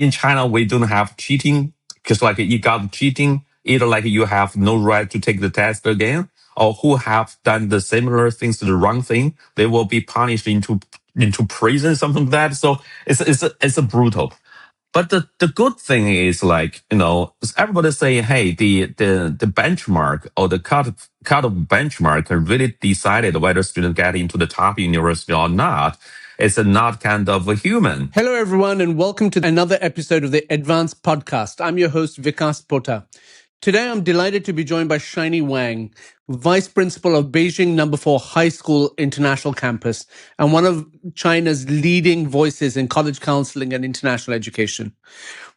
in China, we don't have cheating because like you got cheating, either like you have no right to take the test again, or who have done the similar things, the wrong thing, they will be punished into prison, something like that. So it's a brutal. But the good thing is like, everybody say, hey, the benchmark or the cut of benchmark really decided whether student get into the top university or not. It's not kind of a human. Hello, everyone, and welcome to another episode of the EdVance Podcast. I'm your host, Vikas Pota. Today, I'm delighted to be joined by Shiny Wang, Vice Principal of Beijing No. 4 High School International Campus, and one of China's leading voices in college counseling and international education.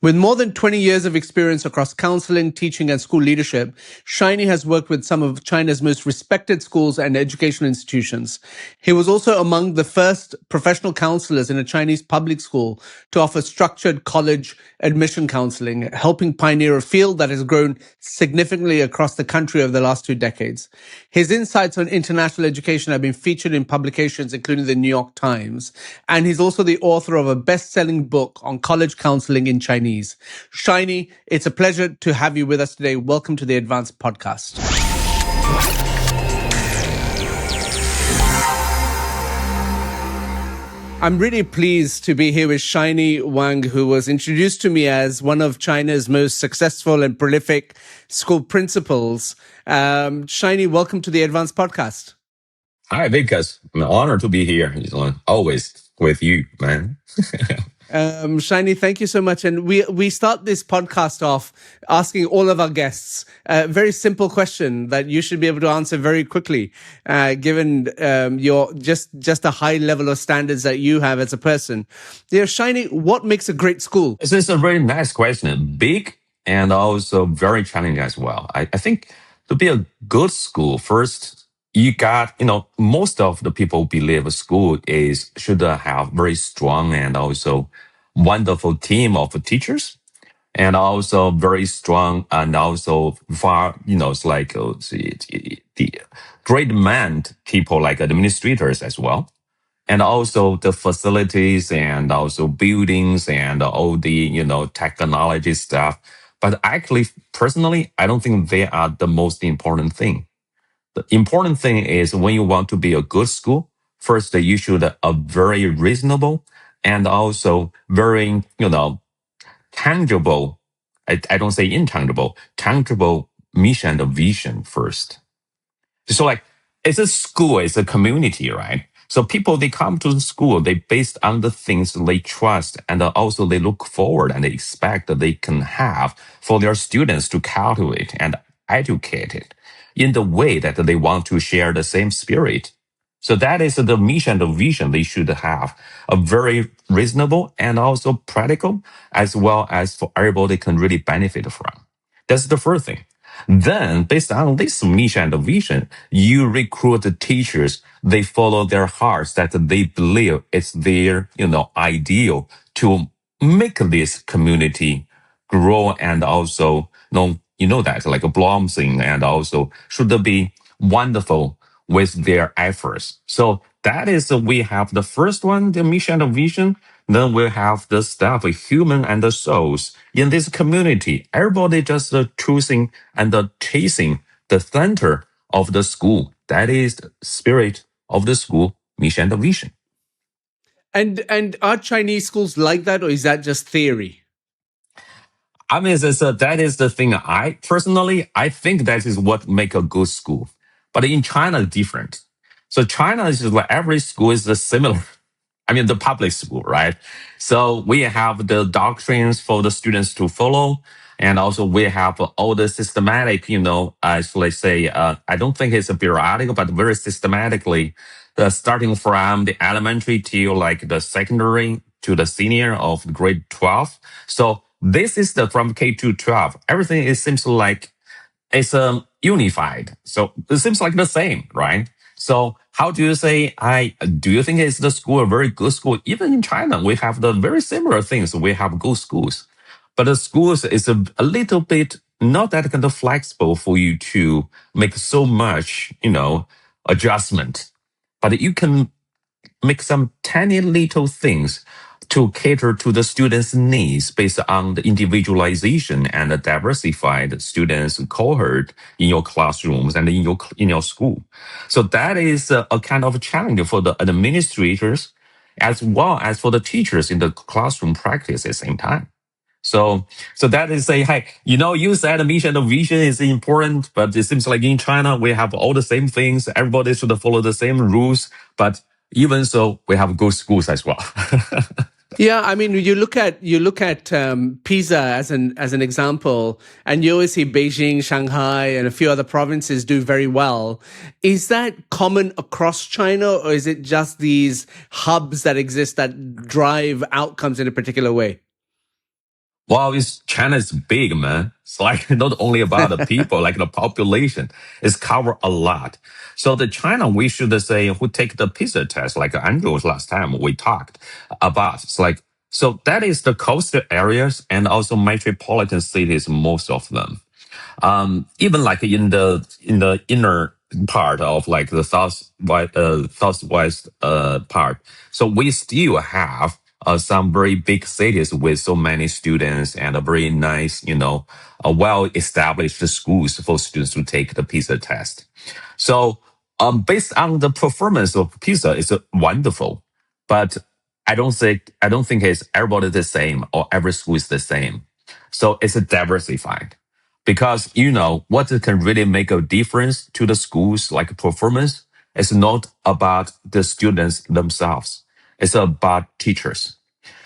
With more than 20 years of experience across counseling, teaching, and school leadership, Shiny has worked with some of China's most respected schools and educational institutions. He was also among the first professional counselors in a Chinese public school to offer structured college admission counseling, helping pioneer a field that has grown significantly across the country over the last 2 decades. His insights on international education have been featured in publications including the New York Times, and he's also the author of a best-selling book on college counseling in Chinese. Shiny, it's a pleasure to have you with us today. Welcome to the EdVance Podcast. I'm really pleased to be here with Shiny Wang, who was introduced to me as one of China's most successful and prolific school principals. Shiny, welcome to the EdVance Podcast. Hi, Vikas. I'm honored to be here. Always with you, man. Shiny, thank you so much. And we start this podcast off asking all of our guests a very simple question that you should be able to answer very quickly, given your just a high level of standards that you have as a person. Shiny, what makes a great school? This is a very nice question. Big and also very challenging as well. I think to be a good school, first, you got, most of the people believe a school should have very strong and also wonderful team of teachers and also very strong and also far, it's like the great man people like administrators as well. And also the facilities and also buildings and all the, technology stuff. But actually, personally, I don't think they are the most important thing. The important thing is when you want to be a good school, first you should a very reasonable and also very, tangible. I don't say intangible, tangible mission and vision first. So like it's a school, it's a community, right? So people, they come to the school, they based on the things they trust and also they look forward and they expect that they can have for their students to cultivate and educate it in the way that they want to share the same spirit. So that is the mission, the vision they should have, a very reasonable and also practical, as well as for everybody can really benefit from. That's the first thing. Then, based on this mission and vision, you recruit the teachers. They follow their hearts that they believe it's their, ideal to make this community grow and also, that like a blossoming and also should be wonderful with their efforts. So that is, we have the first one, the mission and vision. Then we have the staff, human and the souls in this community. Everybody just choosing and chasing the center of the school. That is the spirit of the school, mission and vision. And are Chinese schools like that, or is that just theory? I mean, that is the thing. I think that is what make a good school. But in China, it's different. So China is like every school is similar. I mean, the public school, right? So we have the doctrines for the students to follow. And also we have all the systematic, as let's say, I don't think it's a periodic, but very systematically, starting from the elementary to like the secondary to the senior of grade 12. So this is from K to 12. Everything seems like it's unified. So it seems like the same, right? So how do you say, do you think it's the school a very good school? Even in China, we have the very similar things. We have good schools, but the schools is a little bit not that kind of flexible for you to make so much, adjustment. But you can make some tiny little things to cater to the students' needs based on the individualization and the diversified students cohort in your classrooms and in your school. So that is a kind of challenge for the administrators as well as for the teachers in the classroom practice at the same time. So that is say, hey, you said mission and vision is important, but it seems like in China we have all the same things. Everybody should follow the same rules, but even so, we have good schools as well. Yeah, I mean, you look at Pisa as an example, and you always see Beijing, Shanghai, and a few other provinces do very well. Is that common across China, or is it just these hubs that exist that drive outcomes in a particular way? Wow, China is big, man. It's like not only about the people, like the population. It's cover a lot. So the China, we should say, who take the PISA test, like Andrew's last time we talked about. It's like, so that is the coastal areas and also metropolitan cities, most of them. Even like in the inner part of like the southwest part. So we still have some very big cities with so many students and a very nice, well-established schools for students to take the PISA test. So based on the performance of PISA, it's wonderful, but I don't think it's everybody the same or every school is the same. So it's diversified because what can really make a difference to the schools like performance is not about the students themselves. It's about teachers.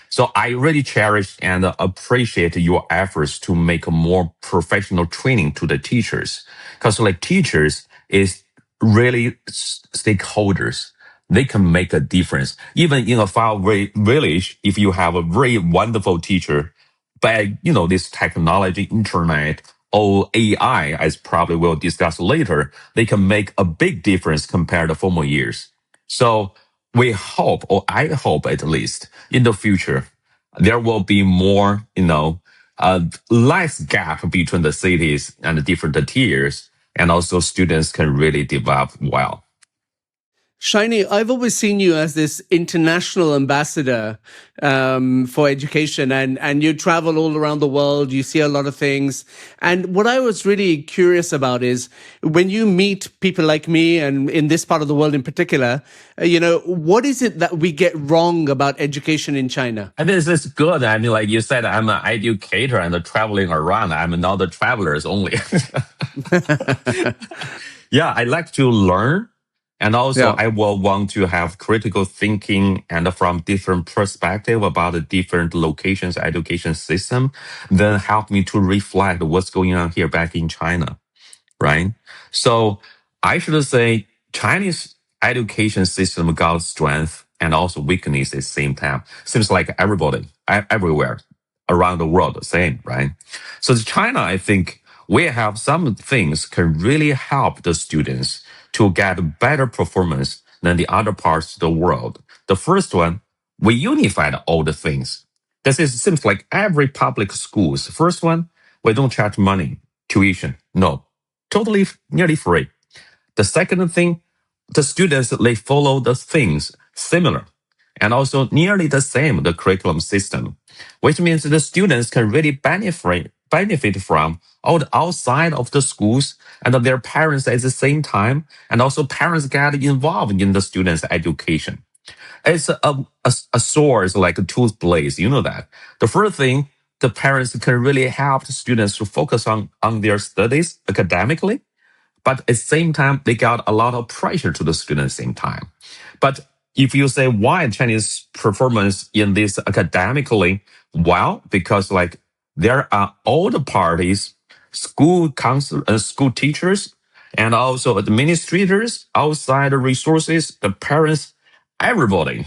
So I really cherish and appreciate your efforts to make a more professional training to the teachers. Because like teachers is really stakeholders. They can make a difference. Even in a far away village, if you have a very wonderful teacher, by this technology, internet, or AI, as probably we'll discuss later, they can make a big difference compared to former years. So we hope, or I hope at least, in the future, there will be more, less gap between the cities and the different tiers, and also students can really develop well. Shiny, I've always seen you as this international ambassador for education, and you travel all around the world. You see a lot of things. And what I was really curious about is when you meet people like me, and in this part of the world in particular, what is it that we get wrong about education in China? And this is good. I mean, like you said, I'm an educator and traveling around. I'm not the travelers only. Yeah, I like to learn. And also, Yeah. I will want to have critical thinking and from different perspective about the different locations, education system, then help me to reflect what's going on here back in China, right? So I should say Chinese education system got strength and also weakness at the same time. Seems like everybody, everywhere around the world, the same, right? So China, I think we have some things can really help the students to get better performance than the other parts of the world. The first one, we unified all the things. Seems like every public schools. First one, we don't charge money, tuition. No, totally nearly free. The second thing, the students, they follow the things similar and also nearly the same, the curriculum system, which means the students can really benefit from all the outside of the schools and their parents at the same time. And also parents get involved in the students' education. It's a source like a tooth blades. You know that. The first thing, the parents can really help the students to focus on their studies academically. But at the same time, they got a lot of pressure to the students at the same time. But if you say why Chinese performance in this academically, well, because like there are all the parties, school council, school teachers, and also administrators, outside resources, the parents, everybody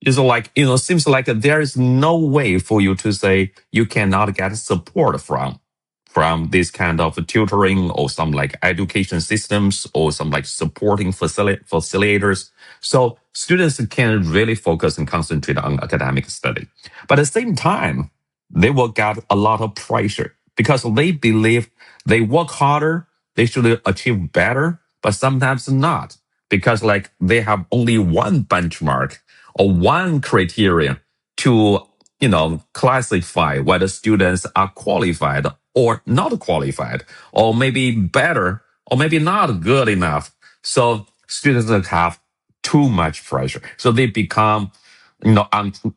is like, seems like there is no way for you to say you cannot get support from this kind of tutoring or some like education systems or some like supporting facilitators. So students can really focus and concentrate on academic study. But at the same time, they will get a lot of pressure because they believe they work harder, they should achieve better, but sometimes not because like they have only one benchmark or one criteria to, classify whether students are qualified or not qualified, or maybe better, or maybe not good enough. So students have too much pressure. So they become,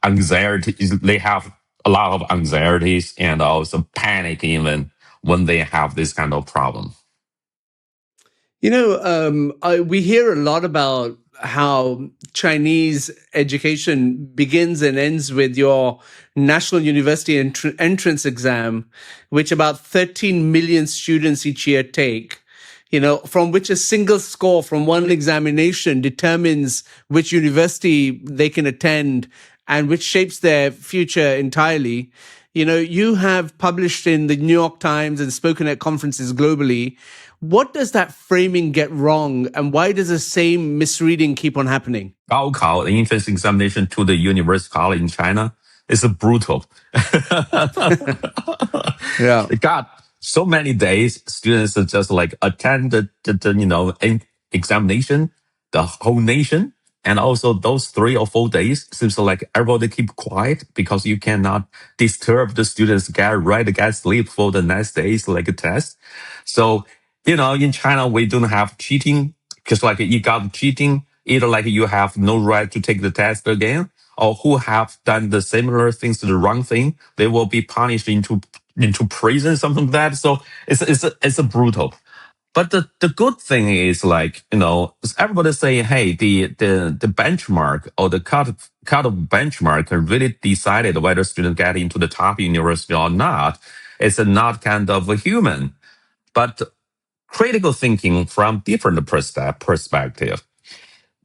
anxiety. They have a lot of anxieties and also panic even when they have this kind of problem. We hear a lot about how Chinese education begins and ends with your national university entrance exam, which about 13 million students each year take, from which a single score from one examination determines which university they can attend and which shapes their future entirely. You have published in the New York Times and spoken at conferences globally. What does that framing get wrong, and why does the same misreading keep on happening? Gaokao, the entrance examination to the university college in China, is brutal. Yeah. It got so many days. Students just like attend the examination, the whole nation. And also those 3 or 4 days seems like everybody keep quiet because you cannot disturb the students get ready, get sleep for the next days like a test. So, in China, we don't have cheating because like you got cheating, either like you have no right to take the test again, or who have done the similar things to the wrong thing, they will be punished into prison, something like that. So it's a brutal. But the good thing is like, everybody say, hey, the benchmark or the cut of benchmark really decided whether students get into the top university or not. It's not kind of a human, but critical thinking from different perspective.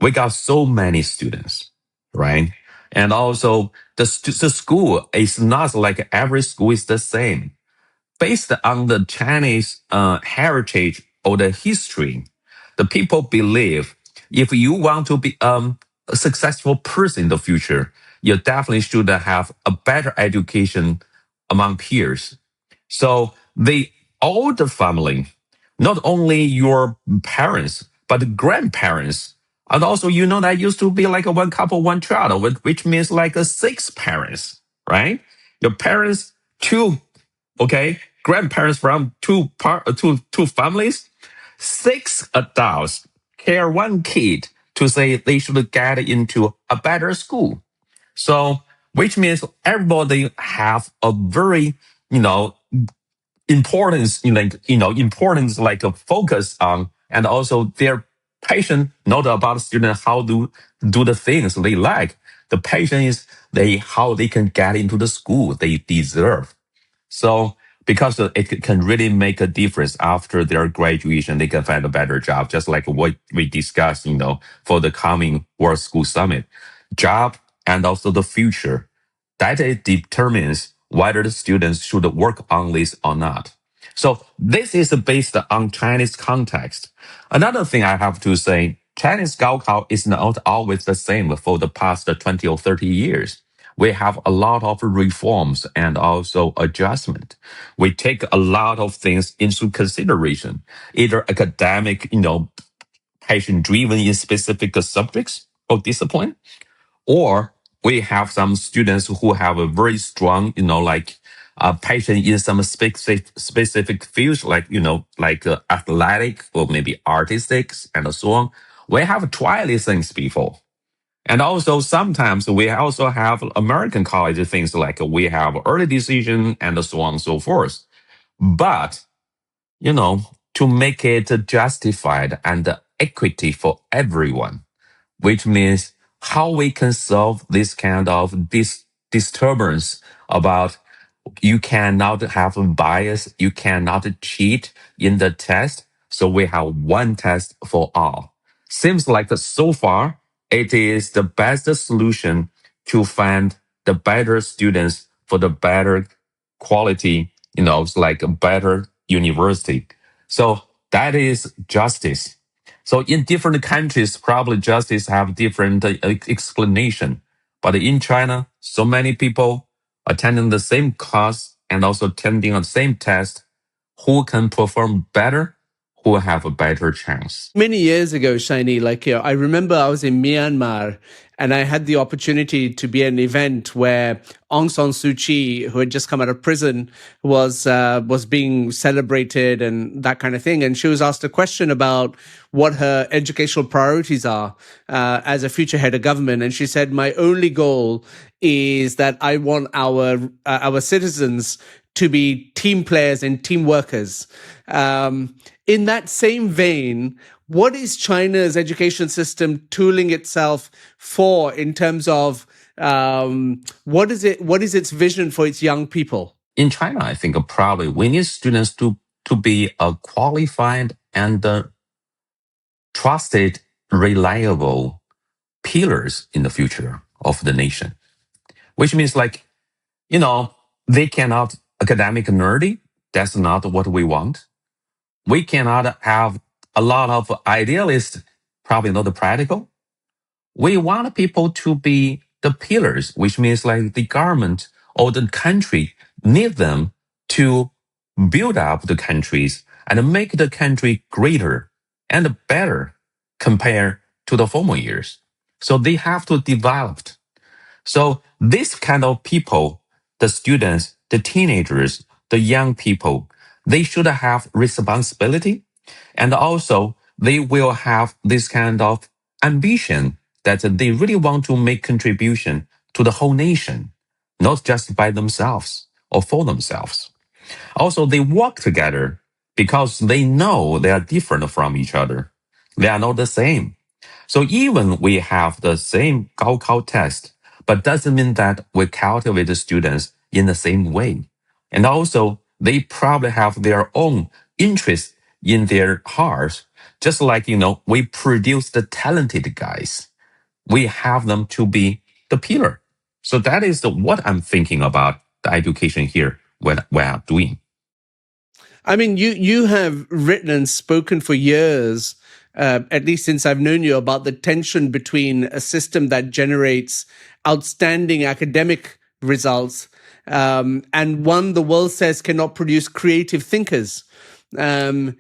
We got so many students, right? And also the school is not like every school is the same. Based on the Chinese heritage or the history, the people believe if you want to be a successful person in the future, you definitely should have a better education among peers. So the older family, not only your parents, but the grandparents, and also that used to be like a one couple, one child, which means like a six parents, right? Your parents, two, okay, grandparents from two families, six adults care one kid to say they should get into a better school. So, which means everybody have a very, importance like a focus on, and also their passion not about students how to do the things they like. The passion is how they can get into the school they deserve. So because it can really make a difference after their graduation, they can find a better job, just like what we discussed, for the coming World School Summit. Job and also the future. That it determines whether the students should work on this or not. So this is based on Chinese context. Another thing I have to say, Chinese Gaokao is not always the same for the past 20 or 30 years. We have a lot of reforms and also adjustment. We take a lot of things into consideration, either academic, passion driven in specific subjects or discipline, or we have some students who have a very strong, passion in some specific fields, like athletic or maybe artistics and so on. We have tried these things before. And also sometimes we also have American college things like we have early decision and so on and so forth. But, to make it justified and equity for everyone, which means how we can solve this kind of disturbance about you cannot have a bias, you cannot cheat in the test. So we have one test for all. Seems like so far it is the best solution to find the better students for the better quality, it's like a better university. So that is justice. So in different countries, probably justice have different explanation. But in China, so many people attending the same class and also attending the same test, who can perform better, who have a better chance. Many years ago, Shiny, I remember I was in Myanmar and I had the opportunity to be at an event where Aung San Suu Kyi, who had just come out of prison, was being celebrated and that kind of thing. And she was asked a question about what her educational priorities are as a future head of government, and she said, "My only goal is that I want our citizens to be team players and team workers." In that same vein, what is China's education system tooling itself for in terms of what is its vision for its young people? In China, I think probably we need students to be qualified and trusted, reliable pillars in the future of the nation, which means they cannot academic nerdy. That's not what we want. We cannot have a lot of idealists, probably not practical. We want people to be the pillars, which means like the government or the country need them to build up the countries and make the country greater and better compared to the former years. So they have to develop. So this kind of people, the students, the teenagers, the young people, they should have responsibility, and also they will have this kind of ambition that they really want to make contribution to the whole nation, not just by themselves or for themselves. Also, they work together because they know they are different from each other. They are not the same. So even we have the same Gaokao test, but doesn't mean that we cultivate the students in the same way. And also, they probably have their own interests in their hearts. Just like, we produce the talented guys. We have them to be the pillar. So that is what I'm thinking about the education here, what I'm doing. I mean, you have written and spoken for years, at least since I've known you, about the tension between a system that generates outstanding academic results and one the world says cannot produce creative thinkers. In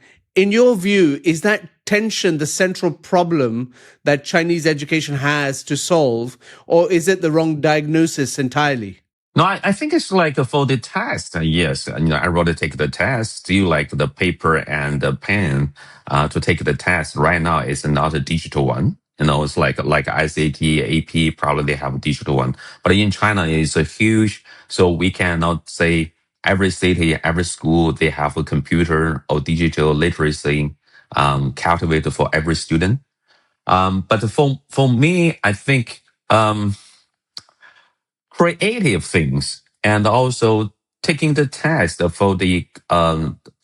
your view, is that tension the central problem that Chinese education has to solve, or is it the wrong diagnosis entirely? No, I think it's like for the test. Yes, I rather take the test. Still like the paper and the pen to take the test. Right now, it's not a digital one. It's like SAT, AP. Probably they have a digital one, but in China, it's a huge. So we cannot say every city, every school they have a computer or digital literacy cultivated for every student. But for me, I think. Creative things and also taking the test for the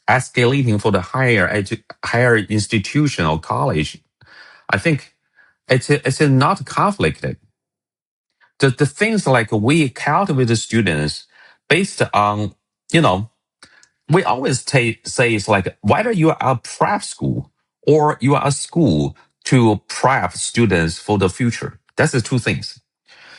escalating for the higher institution or college. I think it's not conflicted. The things like we cultivate the students based on, we always say it's like whether you are a prep school or you are a school to prep students for the future. That's the two things.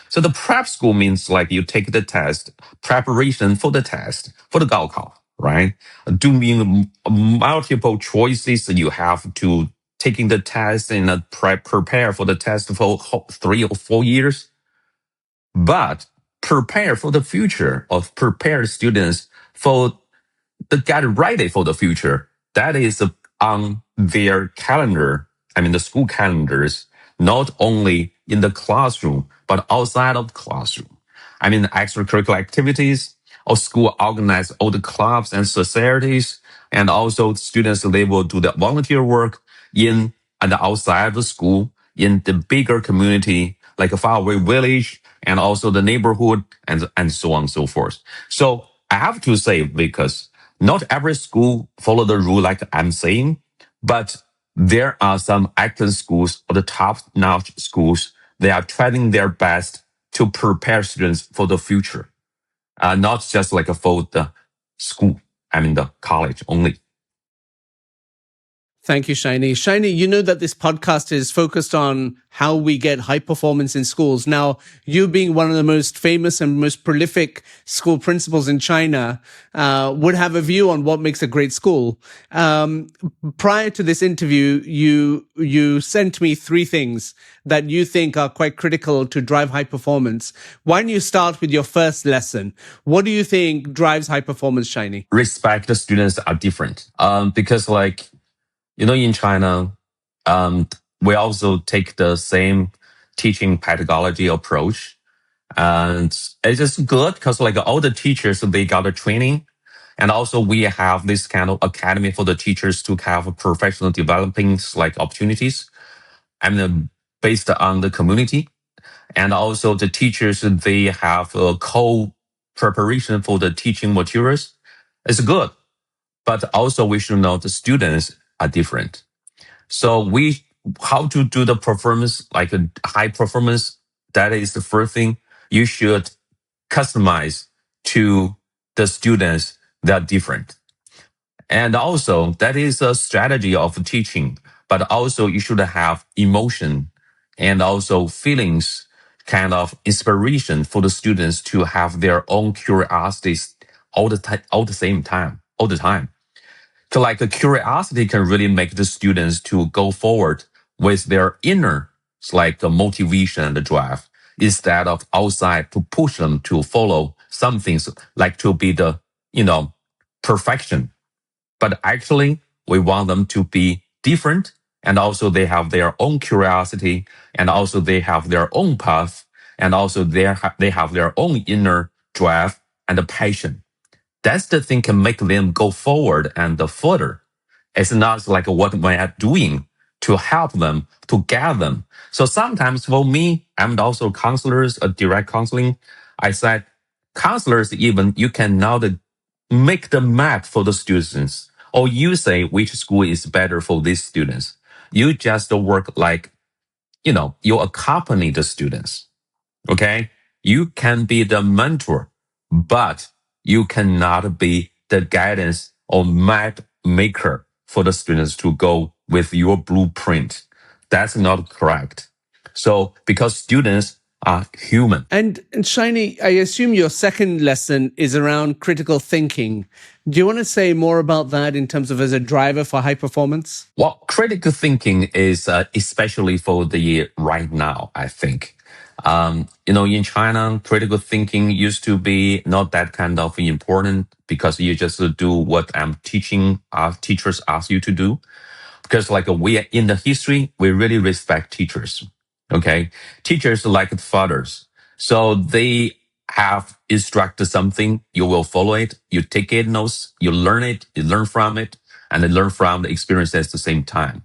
So the prep school means like you take the test, preparation for the test, for the Gaokao, right? Doing multiple choices, you have to taking the test and prepare for the test for 3 or 4 years. But prepare for the future or prepare students for the get ready for the future. That is on their calendar. I mean, the school calendars, not only in the classroom, but outside of the classroom. I mean, extracurricular activities or school organize all the clubs and societies. And also students, they will do the volunteer work in and outside the school, in the bigger community, like a faraway village and also the neighborhood and so on and so forth. So I have to say, because not every school follow the rule like I'm saying, but there are some excellent schools or the top-notch schools. They are trying their best to prepare students for the future, not just like for the school, I mean the college only. Thank you, Shiny. Shiny, you know that this podcast is focused on how we get high performance in schools. Now, you being one of the most famous and most prolific school principals in China, would have a view on what makes a great school. Prior to this interview, you sent me three things that you think are quite critical to drive high performance. Why don't you start with your first lesson? What do you think drives high performance, Shiny? Respect the students are different. Because like, in China, we also take the same teaching pedagogy approach. And it's just good because like all the teachers, they got a training. And also we have this kind of academy for the teachers to have professional developing like opportunities. And based on the community. And also the teachers, they have a co-preparation for the teaching materials. It's good. But also we should know the students are different. So how to do the performance, like a high performance, that is the first thing. You should customize to the students that are different. And also that is a strategy of teaching, but also you should have emotion and also feelings, kind of inspiration for the students to have their own curiosities all the time. So like the curiosity can really make the students to go forward with their inner, like the motivation and the drive, instead of outside to push them to follow some things like to be the, perfection. But actually we want them to be different. And also they have their own curiosity, and also they have their own path, and also they have their own inner drive and the passion. That's the thing can make them go forward and further. It's not like what we are doing to help them, to guide them. So sometimes for me, I'm also counselors, a direct counseling. I said, counselors, even you can now make the map for the students, or you say which school is better for these students. You just work like, you accompany the students. Okay. You can be the mentor, but you cannot be the guidance or map maker for the students to go with your blueprint. That's not correct. So because students are human. And Shiny, I assume your second lesson is around critical thinking. Do you want to say more about that in terms of as a driver for high performance? Well, critical thinking is especially for the right now, I think. In China, critical thinking used to be not that kind of important because you just do what teachers ask you to do. Because like we are in the history, we really respect teachers. Okay. Teachers are like fathers. So they have instructed something, you will follow it, you take it notes, you learn it, you learn from it, and then learn from the experience at the same time.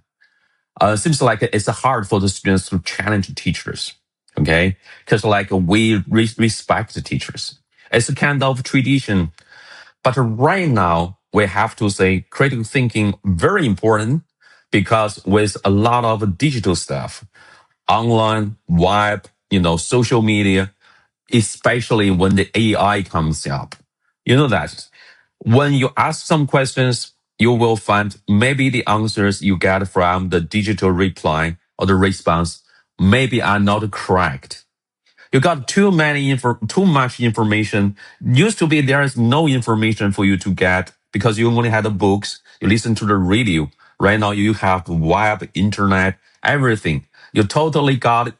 It seems like it's hard for the students to challenge teachers. Okay. Because like we respect the teachers. It's a kind of tradition. But right now, we have to say critical thinking very important because with a lot of digital stuff, online, web, social media, especially when the AI comes up, you know that when you ask some questions, you will find maybe the answers you get from the digital reply or the response maybe are not correct. You got too much information. Used to be there is no information for you to get because you only had the books. You listen to the radio. Right now you have web, internet, everything. You totally got,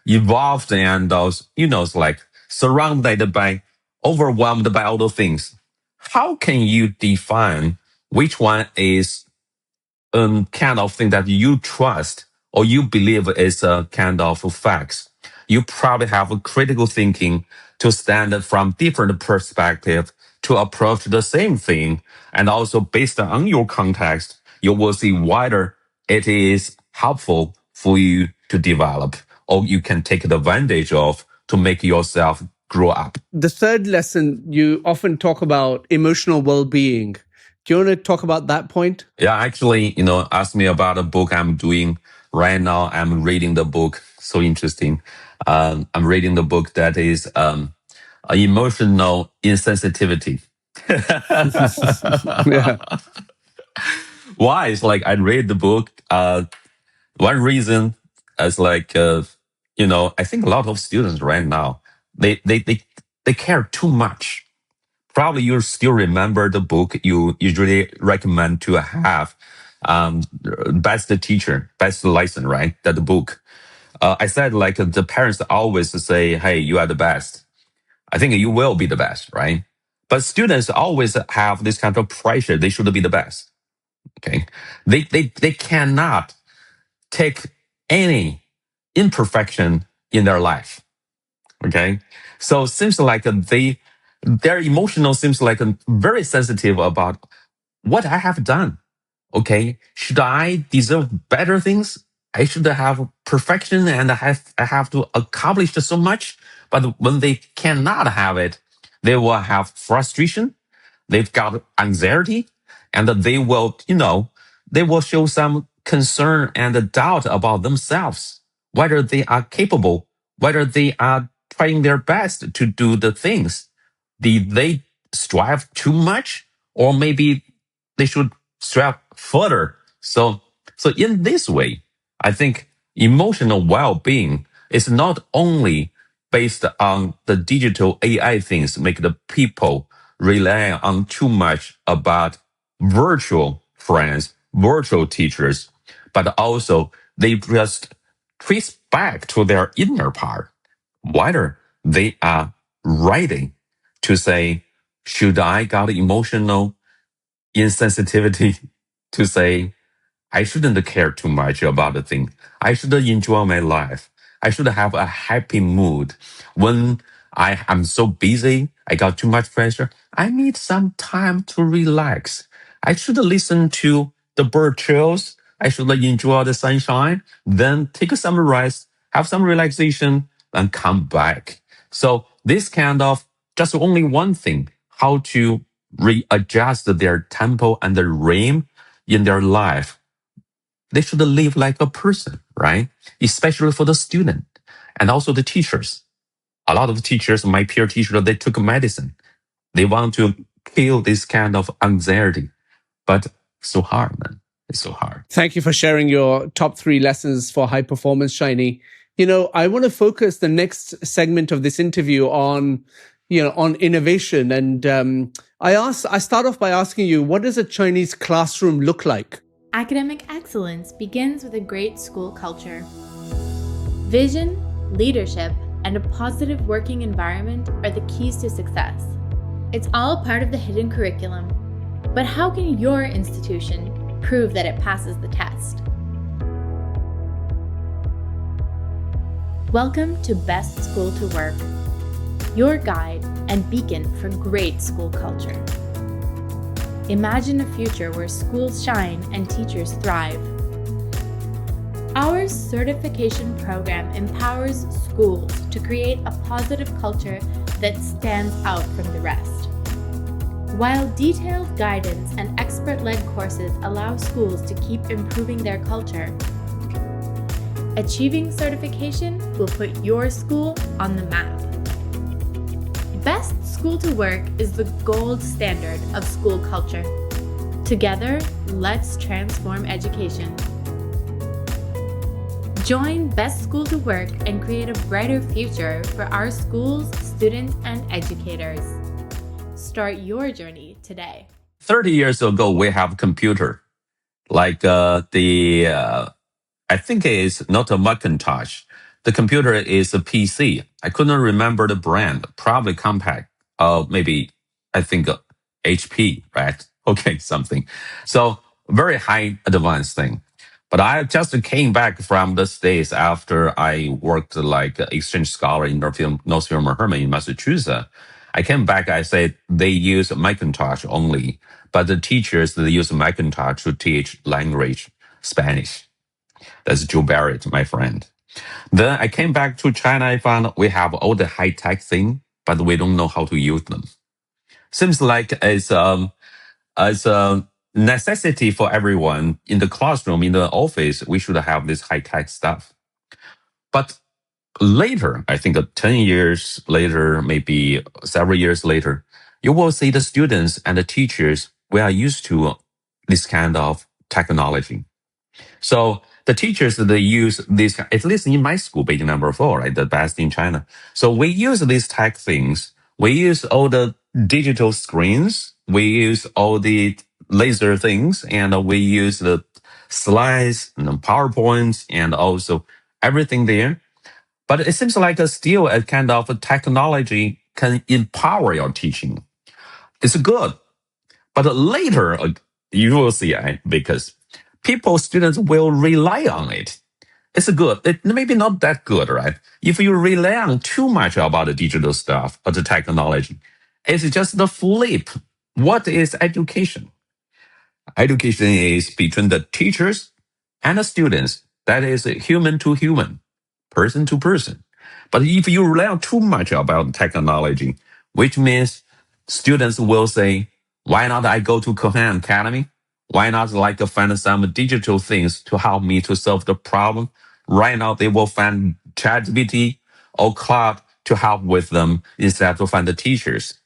evolved and it's like surrounded by, overwhelmed by all those things. How can you define which one is kind of thing that you trust or you believe is a kind of facts? You probably have a critical thinking to stand from different perspective to approach the same thing. And also based on your context, you will see whether it is helpful for you to develop or you can take advantage of to make yourself grow up. The third lesson, you often talk about emotional well-being. Do you want to talk about that point? Yeah, actually, ask me about a book I'm doing right now. I'm reading the book. So interesting. I'm reading the book that is emotional insensitivity. Yeah. Why? It's like I read the book. One reason is like, I think a lot of students right now, they care too much. Probably you still remember the book you usually recommend to have, best teacher, best lesson, right? That the book. I said like the parents always say, hey, you are the best. I think you will be the best, right? But students always have this kind of pressure. They should be the best. Okay. They cannot take any imperfection in their life. Okay. So it seems like their emotional seems like very sensitive about what I have done. Okay. Should I deserve better things? I should have perfection and I have to accomplish so much. But when they cannot have it, they will have frustration. They've got anxiety and they will show some concern and doubt about themselves, whether they are capable, whether they are trying their best to do the things. Did they strive too much? Or maybe they should strive further. So in this way, I think emotional well-being is not only based on the digital AI things make the people rely on too much about virtual friends, virtual teachers, but also they just trace back to their inner part, whether they are writing to say, should I got emotional insensitivity to say, I shouldn't care too much about the thing. I should enjoy my life. I should have a happy mood. When I am so busy, I got too much pressure. I need some time to relax. I should listen to the bird trills. I should enjoy the sunshine, then take some rest, have some relaxation, and come back. So this kind of just only one thing, how to readjust their tempo and the rhythm in their life. They should live like a person, right? Especially for the student and also the teachers. A lot of teachers, my peer teachers, they took medicine. They want to kill this kind of anxiety, but so hard, man. It's so hard. Thank you for sharing your top 3 lessons for high performance, Shiny. I want to focus the next segment of this interview on innovation. And I start off by asking you, what does a Chinese classroom look like? Academic excellence begins with a great school culture. Vision, leadership, and a positive working environment are the keys to success. It's all part of the hidden curriculum. But how can your institution prove that it passes the test? Welcome to Best School to Work, your guide and beacon for great school culture. Imagine a future where schools shine and teachers thrive. Our certification program empowers schools to create a positive culture that stands out from the rest. While detailed guidance and expert-led courses allow schools to keep improving their culture, achieving certification will put your school on the map. Best School to Work is the gold standard of school culture. Together, let's transform education. Join Best School to Work and create a brighter future for our schools, students, and educators. Start your journey today. 30 years ago, we have computer. Like I think it's not a Macintosh. The computer is a PC. I couldn't remember the brand. Probably Compaq. Maybe I think HP, right? Okay, something. So very high advanced thing. But I just came back from the States after I worked like exchange scholar in Northfield Herman in Massachusetts. I came back, I said they use Macintosh only, but the teachers, they use Macintosh to teach language, Spanish. That's Joe Barrett, my friend. Then I came back to China. I found we have all the high-tech thing, but we don't know how to use them. Seems like it's a necessity for everyone in the classroom, in the office. We should have this high-tech stuff. But later, I think 10 years later, maybe several years later, you will see the students and the teachers, we are used to this kind of technology. So the teachers, they use these, at least in my school, Beijing No. 4, right, the best in China. So we use these tech things. We use all the digital screens. We use all the laser things, and we use the slides and the PowerPoints and also everything there. But it seems like still a kind of technology can empower your teaching. It's good. But later, you will see, because students will rely on it. It's good. It maybe not that good, right? If you rely on too much about the digital stuff or the technology, it's just the flip. What is education? Education is between the teachers and the students. That is human to human, person to person. But if you rely on too much about technology, which means students will say, why not I go to Khan Academy? Why not like find some digital things to help me to solve the problem? Right now, they will find ChatGPT or Cloud to help with them instead of find the teachers.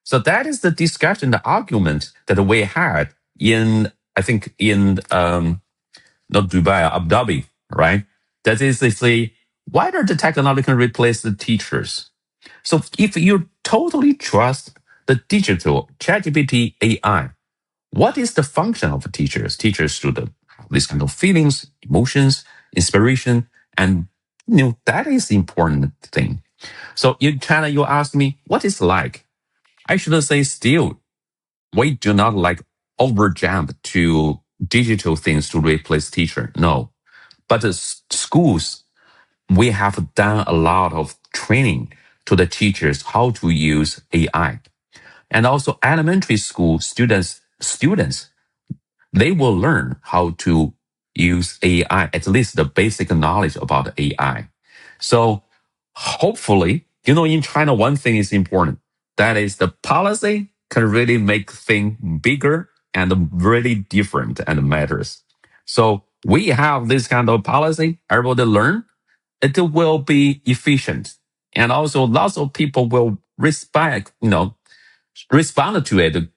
So that is the discussion, the argument that we had in, I think, in not Dubai, Abu Dhabi, right? That is, they say, whether the technology can replace the teachers. So if you totally trust the digital ChatGPT AI, what is the function of teachers? Teachers should have these kind of feelings, emotions, inspiration, and that is the important thing. So in China, you ask me, what is like? I should say still, we do not like overjump to digital things to replace teacher. No. But schools, we have done a lot of training to the teachers how to use AI. And also elementary school students, they will learn how to use AI, at least the basic knowledge about AI. So hopefully, in China, one thing is important. That is the policy can really make things bigger and really different and matters. So we have this kind of policy, everybody learn, it will be efficient. And also lots of people will respond to it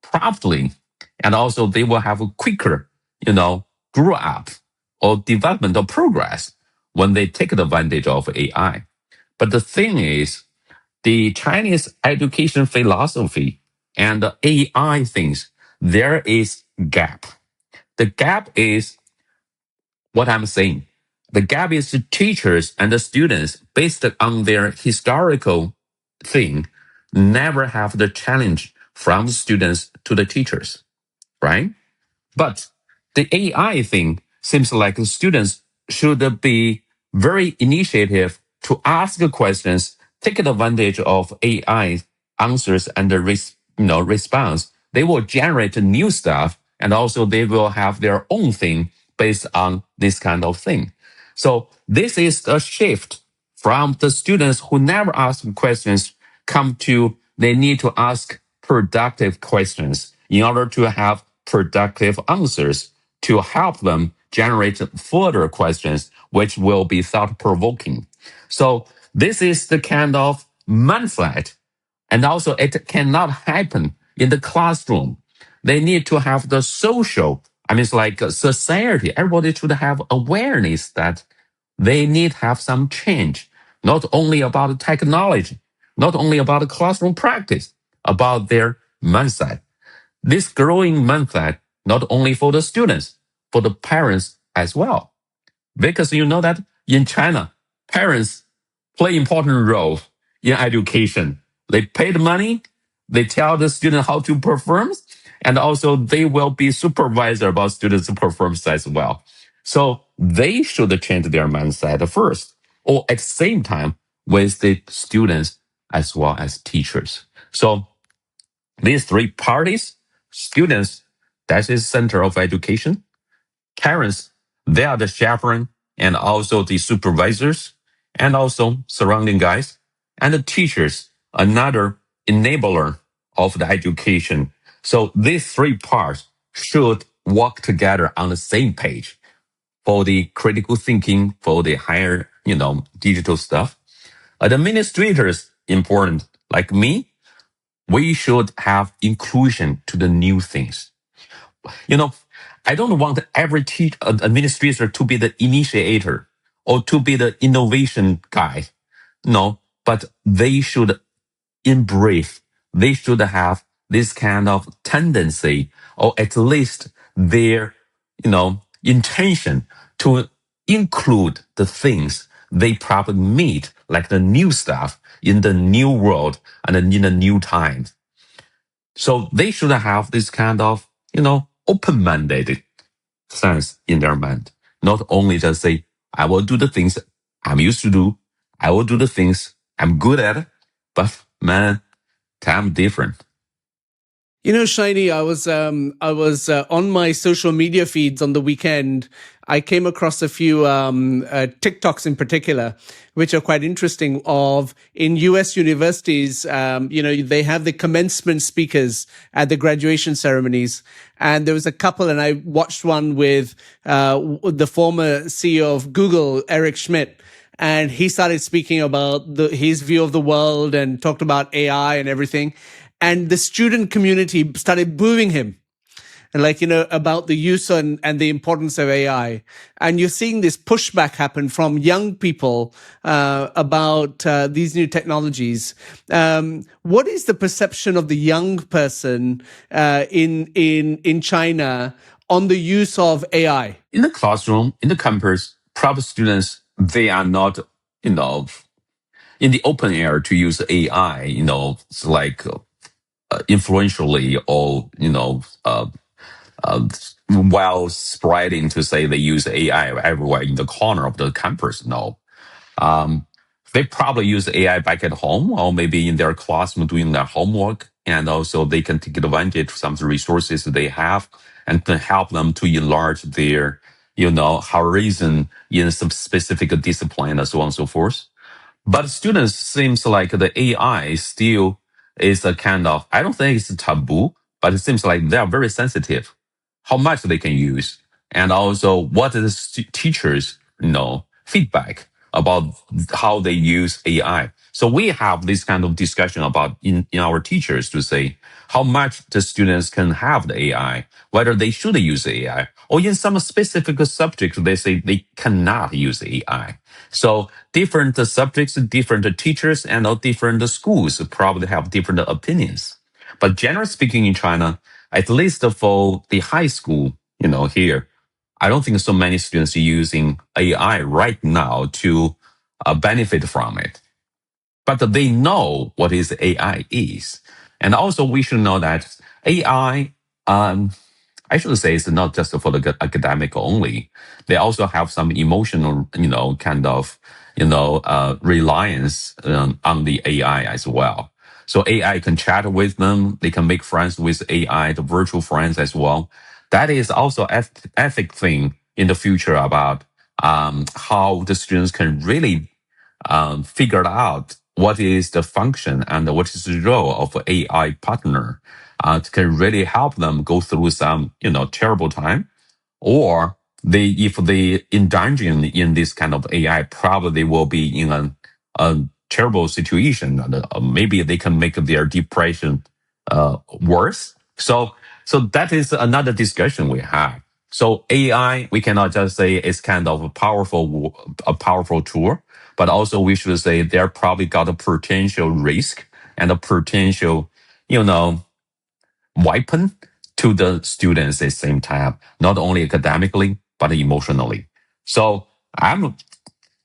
promptly. And also they will have a quicker, grow up or development or progress when they take advantage of AI. But the thing is, the Chinese education philosophy and the AI things, there is gap. The gap is what I'm saying. The gap is the teachers and the students based on their historical thing never have the challenge from the students to the teachers, right? But the AI thing seems like the students should be very initiative to ask questions, take advantage of AI answers and the response. They will generate new stuff, and also they will have their own thing based on this kind of thing. So this is a shift from the students who never ask questions come to they need to ask productive questions in order to have productive answers to help them generate further questions, which will be thought-provoking. So this is the kind of mindset. And also it cannot happen in the classroom. They need to have the social, it's like society. Everybody should have awareness that they need to have some change, not only about technology, not only about classroom practice, about their mindset. This growing mindset, not only for the students, for the parents as well. Because you know that in China, parents play important role in education. They pay the money, they tell the student how to perform, and also they will be supervisor about students' performance as well. So they should change their mindset first, or at the same time with the students as well as teachers. So these three parties, students, that is center of education. Parents, they are the chaperone and also the supervisors and also surrounding guys. And the teachers, another enabler of the education. So these three parts should work together on the same page for the critical thinking, for the higher, digital stuff. Administrators, important, like me, we should have inclusion to the new things. I don't want every administrator to be the initiator or to be the innovation guy. No, but they should embrace, they should have this kind of tendency, or at least their, intention to include the things they probably meet, like the new stuff in the new world and in the new times. So they should have this kind of, open-minded sense in their mind. Not only just say, I will do the things I'm used to do. I will do the things I'm good at. But man, time different. Shiny, I was on my social media feeds on the weekend. I came across a few TikToks in particular, which are quite interesting. Of in U.S. universities, they have the commencement speakers at the graduation ceremonies, and there was a couple, and I watched one with the former CEO of Google, Eric Schmidt. And he started speaking about his view of the world and talked about AI and everything. And the student community started booing him, and about the use and the importance of AI. And you're seeing this pushback happen from young people about these new technologies. What is the perception of the young person in China on the use of AI? In the classroom, in the campus, private students, they are not, in the open air to use AI, it's like influentially or, while spreading to say they use AI everywhere in the corner of the campus. No. They probably use AI back at home or maybe in their classroom doing their homework. And also they can take advantage of some of the resources they have and can help them to enlarge their, horizon in some specific discipline and so on and so forth. But students seems like the AI still is a kind of, I don't think it's a taboo, but it seems like they are very sensitive how much they can use. And also what is the teachers, feedback about how they use AI. So we have this kind of discussion about in our teachers to say how much the students can have the AI, whether they should use AI, or in some specific subjects, they say they cannot use AI. So different subjects, different teachers, and different schools probably have different opinions. But generally speaking in China, at least for the high school, here, I don't think so many students are using AI right now to benefit from it. But they know what is AI is. And also we should know that AI, I should say it's not just for the academic only. They also have some emotional, kind of, reliance on the AI as well. So AI can chat with them. They can make friends with AI, the virtual friends as well. That is also ethic thing in the future about how the students can really figure out what is the function and what is the role of AI partner can really help them go through some, terrible time. Or if they indulge in this kind of AI, probably will be in a terrible situation. Maybe they can make their depression worse. So that is another discussion we have. So AI, we cannot just say it's kind of a powerful tool, but also we should say they're probably got a potential risk and a potential, weapon to the students at the same time, not only academically, but emotionally. So I'm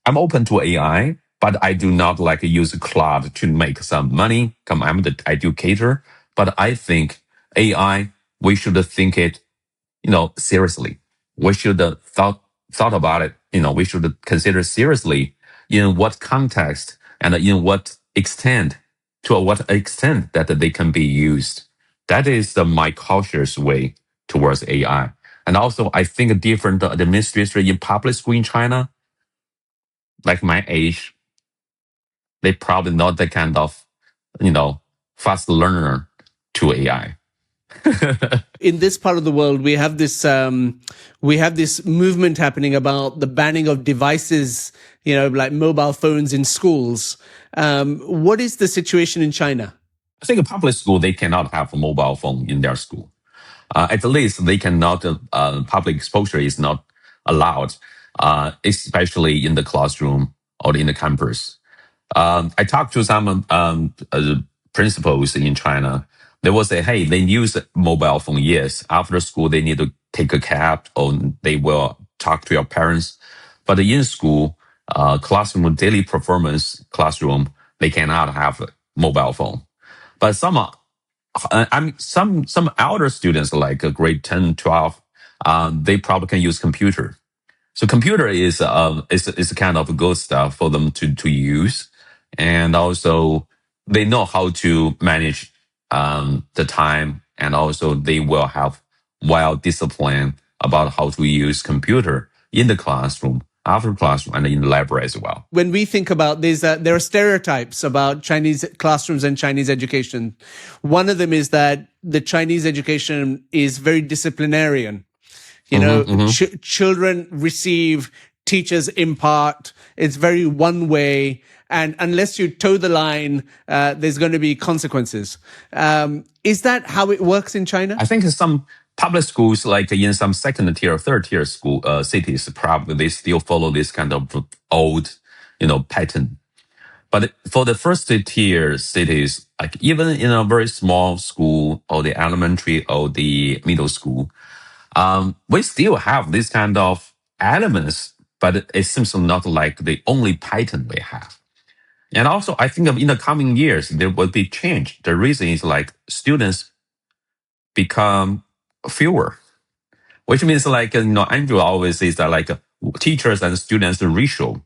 open to AI, but I do not like use cloud to make some money. I'm the educator, but I think AI, we should think it, seriously. We should thought about it. We should consider seriously in what context and in what extent, to what extent that they can be used. That is my cautious way towards AI. And also, I think different administrators in public school in China, like my age, they probably not the kind of, fast learner to AI. In this part of the world, we have this movement happening about the banning of devices, like mobile phones in schools. What is the situation in China? I think a public school, they cannot have a mobile phone in their school. At least they cannot, public exposure is not allowed, especially in the classroom or in the campus. I talked to some principals in China. They will say, hey, they use mobile phone. Yes, after school, they need to take a cab or they will talk to your parents. But in school, classroom, daily performance classroom, they cannot have a mobile phone. But some elder students like grade 10, 12, they probably can use computer. So computer is kind of good stuff for them to use, and also they know how to manage the time, and also they will have well discipline about how to use computer in the classroom, after classroom, and in the library as well. When we think about this, there are stereotypes about Chinese classrooms and Chinese education. One of them is that the Chinese education is very disciplinarian. Children receive, teachers impart. It's very one way. And unless you toe the line, there's going to be consequences. Is that how it works in China? I think some public schools, like in some second tier, third tier school cities, probably they still follow this kind of old, pattern. But for the first tier cities, like even in a very small school or the elementary or the middle school, we still have this kind of elements, but it seems not like the only pattern we have. And also, I think in the coming years, there will be change. The reason is like students become fewer, which means like, Andrew always says that like teachers and students ratio.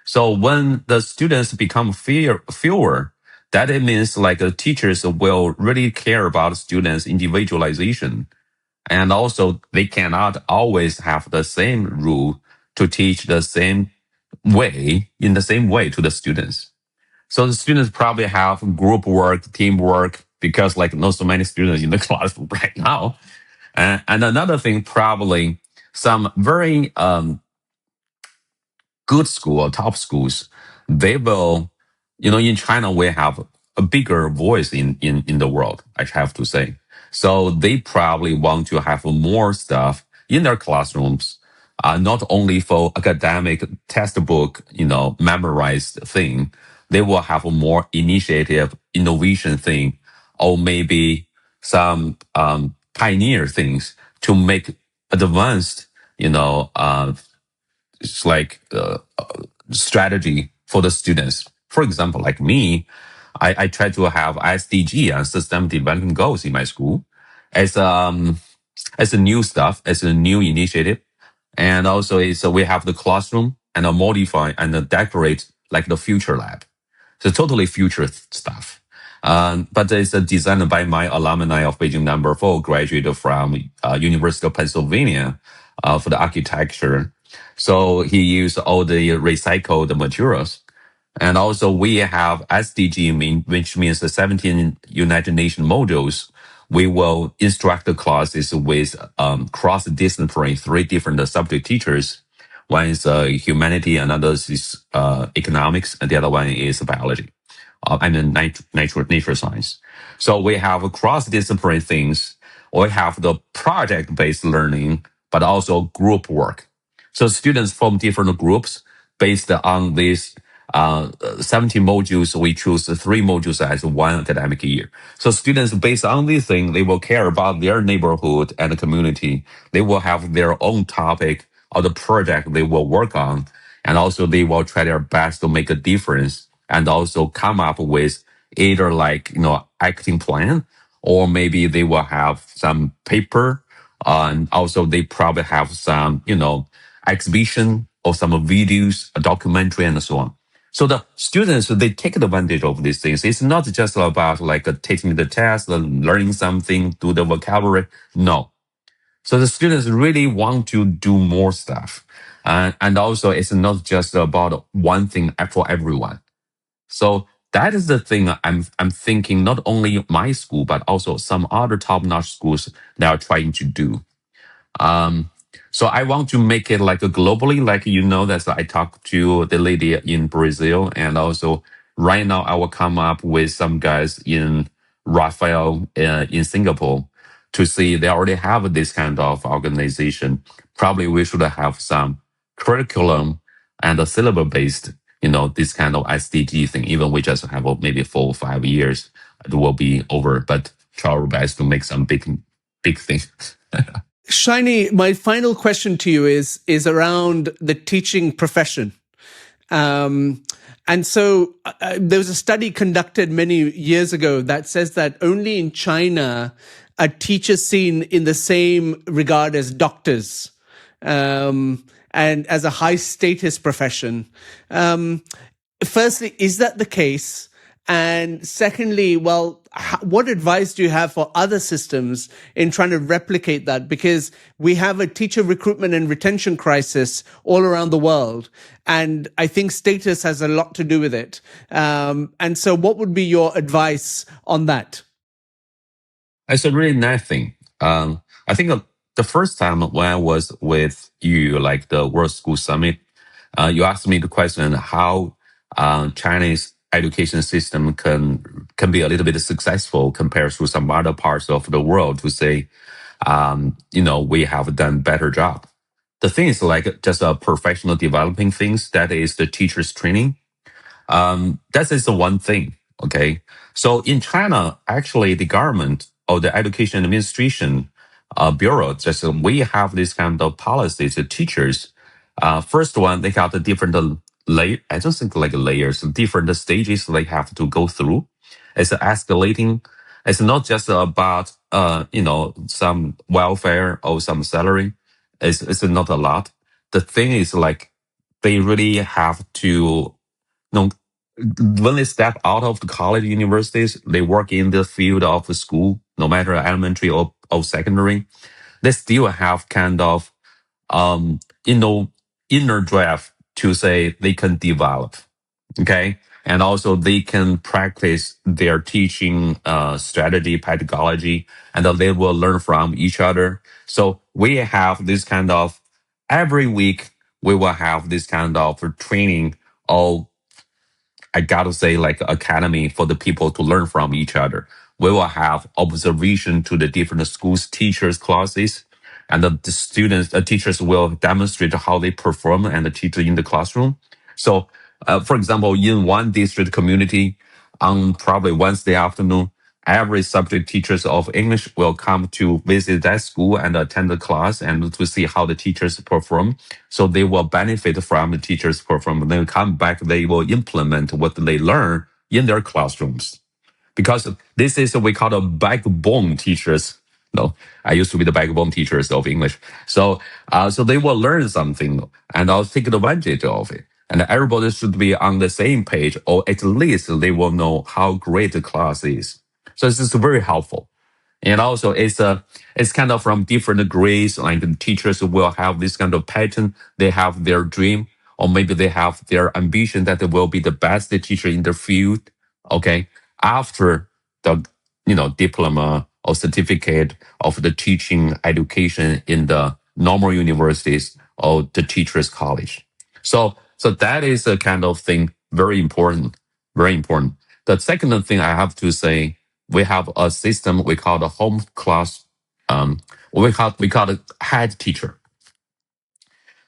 So when the students become fewer, that it means like the teachers will really care about students' individualization. And also they cannot always have the same rule to teach the same way, in the same way to the students. So the students probably have group work, teamwork, because like not so many students in the classroom right now. And another thing, probably some very good school or top schools, they will, in China, we have a bigger voice in the world, I have to say. So they probably want to have more stuff in their classrooms, not only for academic textbook, memorized thing. They will have a more initiative, innovation thing, or maybe some pioneer things to make advanced, it's like strategy for the students. For example, like me, I try to have SDG and system development goals in my school as a new stuff, as a new initiative. And also we have the classroom and modify and decorate like the future lab. So totally future stuff. But it's designed by my alumni of Beijing No. 4, graduated from University of Pennsylvania for the architecture. So he used all the recycled materials. And also we have SDG, which means the 17 United Nations modules. We will instruct the classes with cross-disciplinary 3 different subject teachers. One is humanity, another is economics, and the other one is biology. Nature science. So we have cross-disciplinary things. We have the project-based learning, but also group work. So students form different groups based on these 17 modules. We choose 3 modules as 1 academic year. So students, based on this thing, they will care about their neighborhood and the community. They will have their own topic or the project they will work on. And also they will try their best to make a difference and also come up with either like, acting plan, or maybe they will have some paper. And also they probably have some, exhibition or some videos, a documentary and so on. So the students, they take advantage of these things. It's not just about like taking the test, learning something, do the vocabulary. No. So the students really want to do more stuff. And also it's not just about one thing for everyone. So that is the thing I'm thinking, not only my school, but also some other top-notch schools that are trying to do. So I want to make it like a globally, like, that I talked to the lady in Brazil, and also right now I will come up with some guys in Rafael in Singapore to see they already have this kind of organization. Probably we should have some curriculum and a syllabus based, this kind of SDG thing. Even we just have maybe 4 or 5 years, it will be over. But try our best to make some big things. Shiny, my final question to you is around the teaching profession. And so there was a study conducted many years ago that says that only in China are teachers seen in the same regard as doctors, and as a high status profession. Firstly, is that the case? And secondly, well, what advice do you have for other systems in trying to replicate that? Because we have a teacher recruitment and retention crisis all around the world. And I think status has a lot to do with it. And so what would be your advice on that? It's a really nice thing. I think the first time when I was with you, like the World School Summit, you asked me the question how Chinese education system can be a little bit successful compared to some other parts of the world to say, we have done better job. The thing is like just a professional developing things. That is the teacher's training. That is the one thing. Okay. So in China, actually the government or the education administration bureau, just we have this kind of policies. The teachers, first one, they have the different layer. I don't think like layers, different stages they have to go through. It's escalating. It's not just about, some welfare or some salary. It's not a lot. The thing is like, they really have to, when they step out of the college universities, they work in the field of school, no matter elementary or secondary, they still have kind of, inner drive to say they can develop. Okay. And also they can practice their teaching, strategy, pedagogy, and then they will learn from each other. So we have this kind of, every week, we will have this kind of training of, I gotta say, like academy for the people to learn from each other. We will have observation to the different schools, teachers, classes, and the students, the teachers will demonstrate how they perform and teach in the classroom. So, for example, in one district community, on probably Wednesday afternoon, every subject teachers of English will come to visit that school and attend the class and to see how the teachers perform. So they will benefit from the teachers' performance. Then come back, they will implement what they learn in their classrooms. Because this is what we call the backbone teachers. No, I used to be the backbone teachers of English. So they will learn something and I'll take advantage of it. And everybody should be on the same page, or at least they will know how great the class is. So this is very helpful. And also it's kind of from different grades, like the teachers will have this kind of pattern. They have their dream, or maybe they have their ambition that they will be the best teacher in their field. Okay. After the, diploma or certificate of the teaching education in the normal universities or the teachers college. So that is a kind of thing, very important, very important. The second thing I have to say, we have a system we call the home class. We call it head teacher.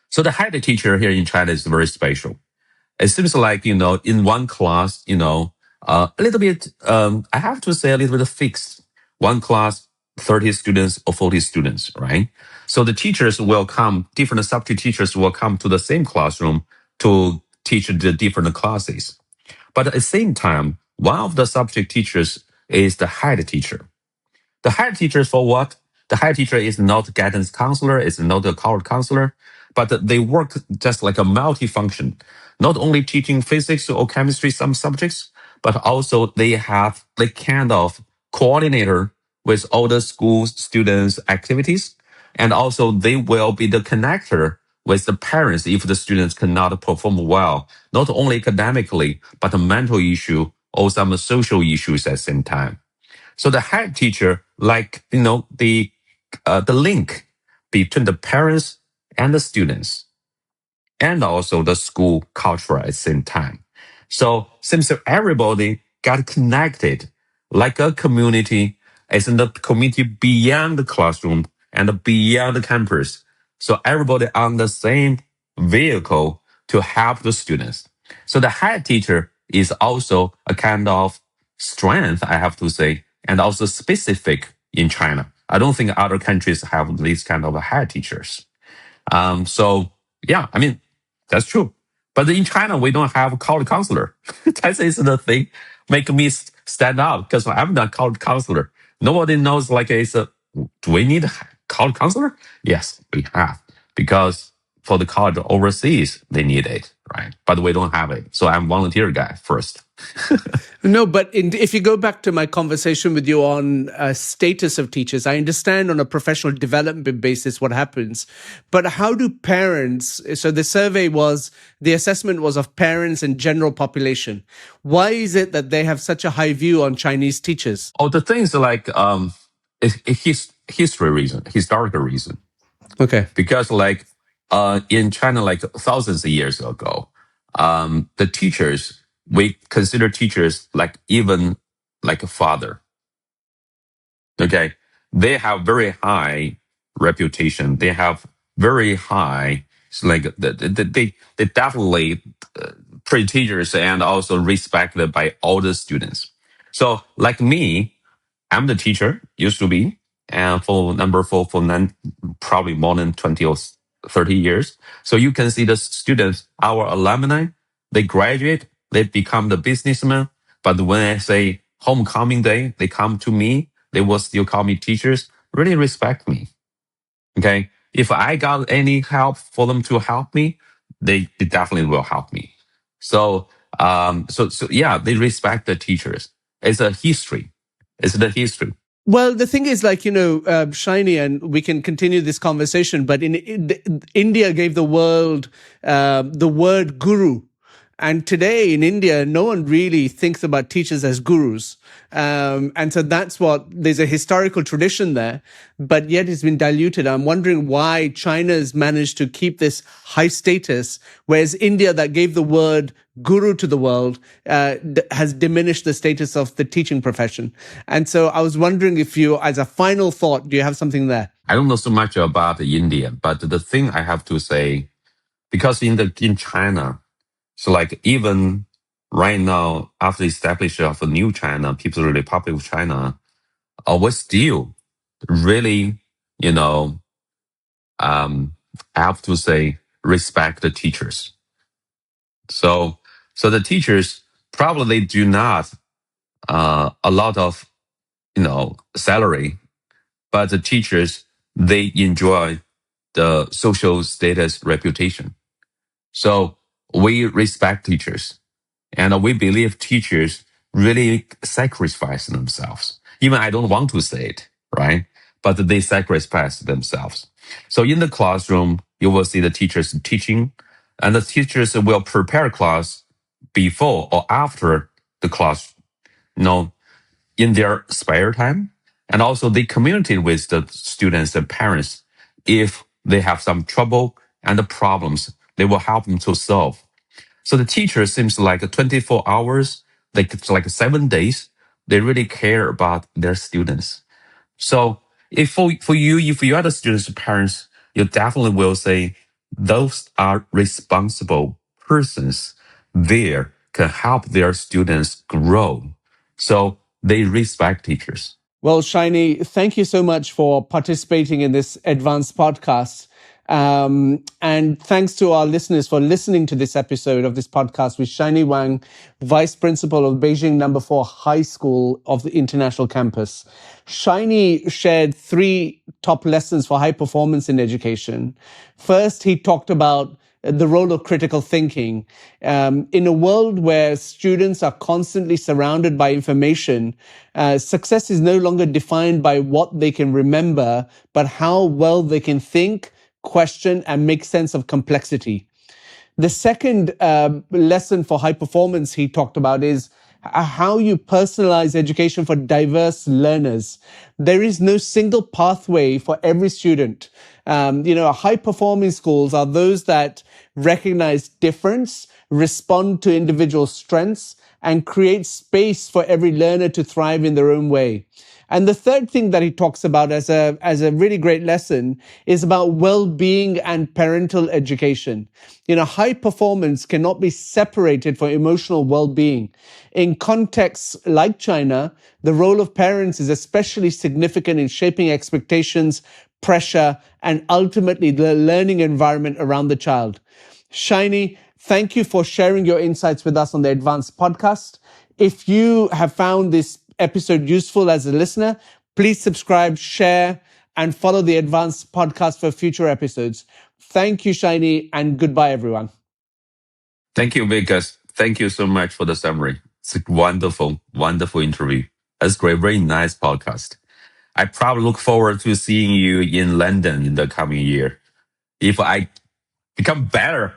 So the head teacher here in China is very special. It seems like, in one class, a little bit, I have to say a little bit fixed. One class, 30 students or 40 students, right? So the teachers will come, different subject teachers will come to the same classroom to teach the different classes. But at the same time, one of the subject teachers is the head teacher. The head teacher for what? The head teacher is not a guidance counselor, is not a college counselor, but they work just like a multifunction, not only teaching physics or chemistry, some subjects, but also they kind of coordinator with all the school students' activities. And also they will be the connector with the parents if the students cannot perform well, not only academically, but a mental issue or some social issues at the same time. So the head teacher, the link between the parents and the students, and also the school culture at the same time. So since everybody got connected like a community, It's in the community beyond the classroom and beyond the campus. So everybody on the same vehicle to help the students. So the head teacher is also a kind of strength, I have to say, and also specific in China. I don't think other countries have these kind of head teachers. So yeah, I mean, that's true. But in China, we don't have a college counselor. That is the thing make me stand out because I'm not college counselor. Nobody knows do we need a college counselor? Yes, we have because for the college overseas, they need it, right? But we don't have it. So I'm volunteer guy first. No, but if you go back to my conversation with you on status of teachers, I understand on a professional development basis what happens. But how do parents, so the assessment was of parents and general population. Why is it that they have such a high view on Chinese teachers? Oh, the things like historical reason. Okay. Because in China, like thousands of years ago, the teachers, we consider teachers like even like a father. Okay. They have very high reputation. They have very high, they definitely treat teachers and also respected by all the students. So like me, I'm the teacher, used to be, and probably more than 20 or 30 years. So you can see the students, our alumni, they graduate, they become the businessmen. But when I say homecoming day, they come to me, they will still call me teachers, really respect me. Okay. If I got any help for them to help me, they definitely will help me. So, so yeah, they respect the teachers. It's a history. It's the history. Well, the thing is, Shiny, and we can continue this conversation, but India gave the world the word guru. And today in India, no one really thinks about teachers as gurus. And so there's a historical tradition there, but yet it's been diluted. I'm wondering why China's managed to keep this high status, whereas India, that gave the word guru to the world, has diminished the status of the teaching profession. And so I was wondering if you, as a final thought, do you have something there? I don't know so much about India, but the thing I have to say, because in China, so like even right now, after the establishment of a new China, People's Republic of China, we still really, have to say respect the teachers. So the teachers probably do not a lot of salary, but the teachers they enjoy the social status reputation. So we respect teachers, and we believe teachers really sacrifice themselves. Even I don't want to say it, right? But they sacrifice themselves. So in the classroom, you will see the teachers teaching, and the teachers will prepare class before or after the class, in their spare time. And also they communicate with the students and parents. If they have some trouble and the problems, they will help them to solve. So the teacher seems like 24 hours, like 7 days. They really care about their students. So if you are the students' parents, you definitely will say those are responsible persons there can help their students grow. So they respect teachers. Well, Shiny, thank you so much for participating in this EdVance podcast. And thanks to our listeners for listening to this episode of this podcast with Shiny Wang, Vice Principal of Beijing No. 4 High School of the International Campus. Shiny shared 3 top lessons for high performance in education. First, he talked about the role of critical thinking. In a world where students are constantly surrounded by information, success is no longer defined by what they can remember, but how well they can think, question, and make sense of complexity. The second lesson for high performance he talked about is how you personalize education for diverse learners. There is no single pathway for every student. High performing schools are those that recognize difference, respond to individual strengths, and create space for every learner to thrive in their own way. And the third thing that he talks about as a really great lesson is about well-being and parental education. High performance cannot be separated from emotional well-being. In contexts like China, the role of parents is especially significant in shaping expectations, pressure, and ultimately the learning environment around the child. Shiny, thank you for sharing your insights with us on the EdVance Podcast. If you have found this episode useful as a listener, please subscribe, share, and follow the EdVance Podcast for future episodes. Thank you, Shiny, and goodbye, everyone. Thank you, Vikas. Thank you so much for the summary. It's a wonderful, wonderful interview. That's great. Very nice podcast. I probably look forward to seeing you in London in the coming year. If I become better.